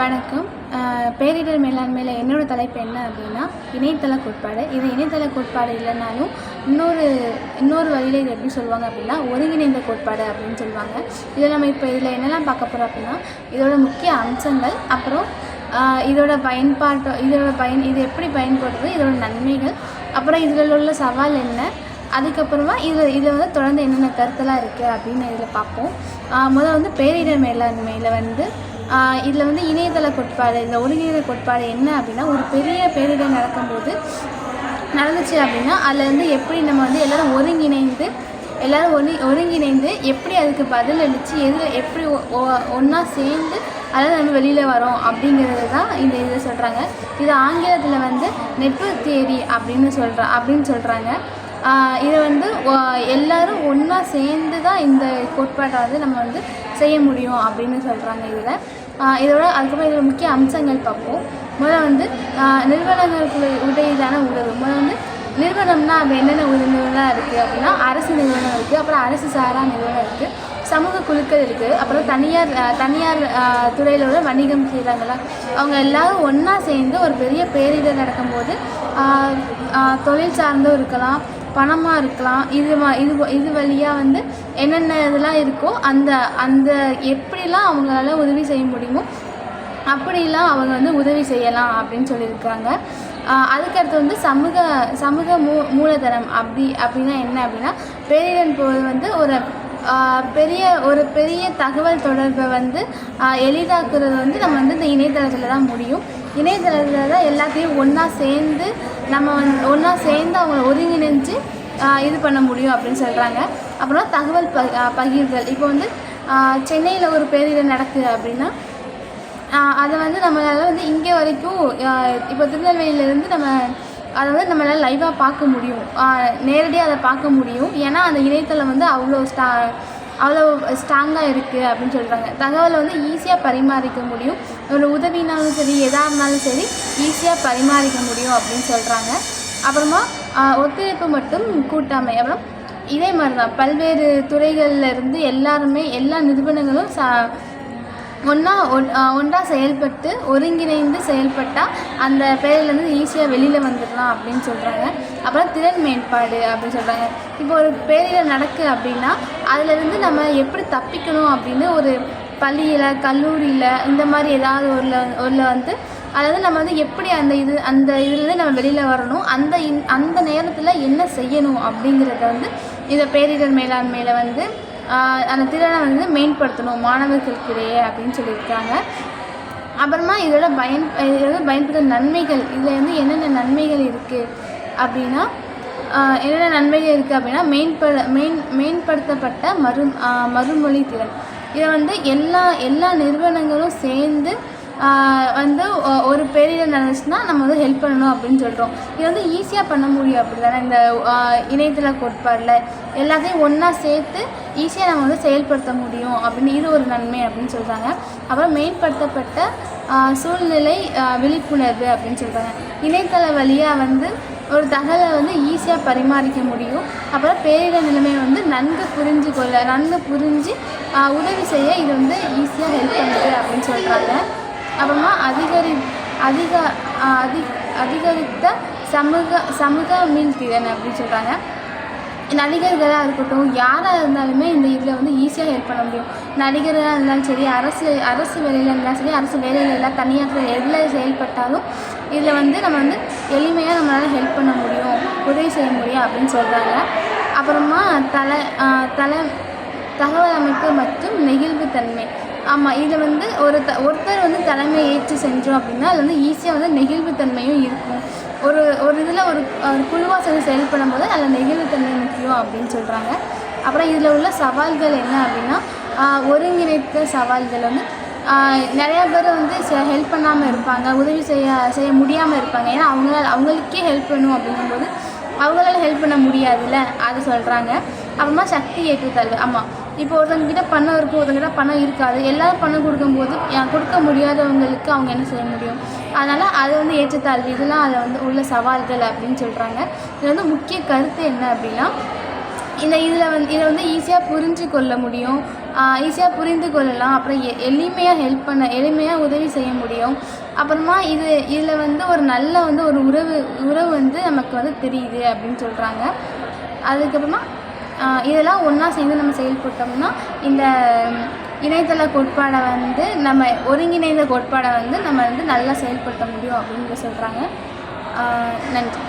வணக்கம். பேரிடர் மேலாண்மையில் என்னோட தலைப்பு என்ன அப்படின்னா இணையதள கோட்பாடு. இது இணையதள கோட்பாடு இல்லைனாலும் இன்னொரு வழியில் இது எப்படி சொல்லுவாங்க அப்படின்னா ஒருங்கிணைந்த கோட்பாடு அப்படின்னு சொல்லுவாங்க. இதில் நம்ம இப்போ இதில் என்னெல்லாம் பார்க்க போகிறோம் அப்படின்னா இதோட முக்கிய அம்சங்கள், அப்புறம் இதோட பயன்பாட்டு, இது எப்படி பயன்படுறது, இதோட நன்மைகள், அப்புறம் இதில் உள்ள சவால் என்ன, அதுக்கப்புறமா இதில் வந்து தொடர்ந்து என்னென்ன கருத்தெல்லாம் இருக்குது அப்படின்னு இதில் பார்ப்போம். முதல்ல பேரிடர் மேலாண்மையில் இதில் இணையதள கோட்பாடு, இதில் ஒருங்கிணைந்த கோட்பாடு என்ன அப்படின்னா ஒரு பெரிய பேரிடர் நடந்துச்சு அப்படின்னா அதில் எப்படி நம்ம எல்லோரும் ஒருங்கிணைந்து எப்படி அதுக்கு பதில் அளித்து எப்படி ஒன்றா சேர்ந்து அதாவது நம்ம வெளியில் வரோம் அப்படிங்கிறது தான் இந்த இதில் சொல்கிறாங்க. இது ஆங்கிலத்தில் நெட்வொர்க் தியரி அப்படின்னு சொல்கிறாங்க. இதை எல்லோரும் ஒன்றா சேர்ந்து தான் இந்த கோட்பாட்டை நம்ம செய்ய முடியும் அப்படின்னு சொல்கிறாங்க. அதுக்கப்புறம் இதில் முக்கிய அம்சங்கள் பார்ப்போம். முதல்ல நிறுவனங்களுக்கு உடையதான உறவு. நிறுவனம்னா அது என்னென்ன நிறுவனம் இருக்குது அப்படின்னா அரசு நிறுவனம் இருக்குது, அப்புறம் அரசு சாரா நிறுவனம் இருக்குது, சமூக குழுக்கள் இருக்குது, அப்புறம் தனியார் துறையில் உள்ள வணிகம் செய்கிறாங்களா அவங்க எல்லோரும் ஒன்றா சேர்ந்து ஒரு பெரிய பேரிடர் நடக்கும்போது தொழில் சார்ந்தும் இருக்கலாம், பணமாக இருக்கலாம், இது வழியாக என்னென்ன இதெல்லாம் இருக்கோ அந்த எப்படிலாம் அவங்களால உதவி செய்ய முடியுமோ அப்படிலாம் அவங்க உதவி செய்யலாம் அப்படின்னு சொல்லியிருக்காங்க. அதுக்கடுத்து சமூக மூலதனம் அப்படின்னா என்ன அப்படின்னா பேரிடர் போது ஒரு பெரிய தகவல் தொடர்பை எளிதாக்குறது நம்ம இந்த இணையதளத்தில் தான் முடியும். இணையதளத்தில் தான் எல்லாத்தையும் ஒன்றா சேர்ந்து அவங்கள ஒருங்கிணைஞ்சு இது பண்ண முடியும் அப்படின்னு சொல்கிறாங்க. அப்புறம் தகவல் பகிர்தல். இப்போ சென்னையில் ஒரு பேரிடர் நடக்குது அப்படின்னா அதை நம்மளால் இங்கே வரைக்கும் இப்போ திருநெல்வேலியிலேருந்து அதை நம்மளால் லைவாக பார்க்க முடியும், நேரடியாக அதை பார்க்க முடியும். ஏன்னா அந்த இணையதளம் அவ்வளோ ஸ்ட்ராங்காக இருக்குது அப்படின்னு சொல்கிறாங்க. தகவலை ஈஸியாக பரிமாறிக்க முடியும், ஒரு உதவினாலும் சரி எதாக இருந்தாலும் சரி ஈஸியாக பரிமாறிக்க முடியும் அப்படின்னு சொல்கிறாங்க. அப்புறமா ஒத்துழைப்பு மற்றும் கூட்டாண்மை. அப்புறம் இதே மாதிரி தான் பல்வேறு துறைகள்லேருந்து எல்லா நிறுவனங்களும் ஒன்றா செயல்பட்டு ஒருங்கிணைந்து செயல்பட்டால் அந்த பேரிலேருந்து ஈஸியாக வெளியில் வந்துடலாம் அப்படின்னு சொல்கிறாங்க. அப்புறம் திறன் மேம்பாடு அப்படின்னு சொல்கிறாங்க. இப்போ ஒரு பேரிடர் நடக்குது அப்படின்னா அதிலேருந்து நம்ம எப்படி தப்பிக்கணும் அப்படின்னு ஒரு பள்ளியில் கல்லூரியில் இந்த மாதிரி ஏதாவது ஒரு அதாவது நம்ம எப்படி அந்த இதுலேருந்து நம்ம வெளியில் வரணும், அந்த நேரத்தில் என்ன செய்யணும் அப்படிங்கிறத இந்த பேரிடர் மேலாண்மையில் அந்த திறனை மேம்படுத்தணும் மாணவர்களுக்கிடையே அப்படின்னு சொல்லியிருக்காங்க. அப்புறமா இதோட பயன்படுத்த நன்மைகள், இதில் என்னென்ன நன்மைகள் இருக்குது அப்படின்னா மேம்படுத்தப்பட்ட மறுமொழி திறன். இதை எல்லா நிறுவனங்களும் சேர்ந்து ஒரு பேரிடர் நடந்துச்சுன்னா நம்ம ஹெல்ப் பண்ணணும் அப்படின்னு சொல்கிறோம். இது ஈஸியாக பண்ண முடியும் அப்படி தானே இந்த இணையதள கோட்பாடில் எல்லாத்தையும் ஒன்றா சேர்த்து ஈஸியாக நம்ம செயல்படுத்த முடியும் அப்படின்னு இது ஒரு நன்மை அப்படின்னு சொல்கிறாங்க. அப்புறம் மேம்படுத்தப்பட்ட சூழ்நிலை விழிப்புணர்வு அப்படின்னு சொல்கிறாங்க. இணையதள வழியாக ஒரு தகவலை ஈஸியாக பரிமாறிக்க முடியும். அப்புறம் பேரிடர் நிலைமையை நன்கு புரிஞ்சு உதவி செய்ய இது ஈஸியாக ஹெல்ப் பண்ணுது அப்படின்னு சொல்கிறாங்க. அப்புறமா அதிகரித்த சமூக மீள்திறன் அப்படின்னு சொல்கிறாங்க. நடிகர்களாக இருக்கட்டும் யாராக இருந்தாலுமே இந்த இதில் ஈஸியாக ஹெல்ப் பண்ண முடியும். நடிகராக இருந்தாலும் சரி, அரசு வேலையில் இருந்தாலும் சரி, அரசு வேலையில் இல்லை தனியார் எதில் செயல்பட்டாலும் இதில் நம்ம எளிமையாக நம்மளால் ஹெல்ப் பண்ண முடியும், உதவி செய்ய முடியும் அப்படின்னு சொல்கிறாங்க. அப்புறமா தகவல் அமைப்பு மற்றும் நெகிழ்வுத்தன்மை. ஆமாம், இதில் ஒருத்தர் தலைமை ஏற்று செஞ்சோம் அப்படின்னா அதில் ஈஸியாக நெகிழ்வுத்தன்மையும் இருக்கும். ஒரு இதில் ஒரு குழுவாக செயல்படும் போது அதில் நெகிழ்வுத்தன்மை முக்கியம் அப்படின்னு சொல்கிறாங்க. அப்புறம் இதில் உள்ள சவால்கள் என்ன அப்படின்னா ஒருங்கிணைத்த சவால்கள் நிறையா பேர் ஹெல்ப் பண்ணாமல் இருப்பாங்க, உதவி செய்ய முடியாமல் இருப்பாங்க. ஏன்னா அவங்களுக்கே ஹெல்ப் பண்ணணும் அப்படிங்கும்போது அவங்களால ஹெல்ப் பண்ண முடியாதுல்ல, அது சொல்கிறாங்க. அப்புறமா சக்தி ஏற்றுத்தாழ்வு. ஆமாம், இப்போ ஒருத்தவங்ககிட்ட பணம் இருக்கும், ஒருத்தவங்கிட்ட பணம் இருக்காது, எல்லோரும் பணம் கொடுக்கும்போது கொடுக்க முடியாதவங்களுக்கு அவங்க என்ன செய்ய முடியும், அதனால் அது ஏற்றுத்தாழ்வு, இதெல்லாம் அதை உள்ள சவால்கள் அப்படின்னு சொல்கிறாங்க. இது முக்கிய கருத்து என்ன அப்படின்னா இதில் ஈஸியாக புரிஞ்சு கொள்ள முடியும், ஈஸியாக புரிந்து கொள்ளலாம். அப்புறம் எளிமையாக எளிமையாக உதவி செய்ய முடியும். அப்புறமா இதில் வந்து ஒரு நல்ல வந்து ஒரு உறவு வந்து நமக்கு வந்து தெரியுது அப்படின்னு சொல்கிறாங்க. அதுக்கப்புறமா இதெல்லாம் ஒன்றா சேர்ந்து நம்ம செயல்பட்டோம்னா இந்த இணையதள கோட்பாடை வந்து நம்ம ஒருங்கிணைந்த கோட்பாடை வந்து நம்ம வந்து நல்லா செயல்படுத்த முடியும் அப்படின்னு சொல்கிறாங்க. நன்றி.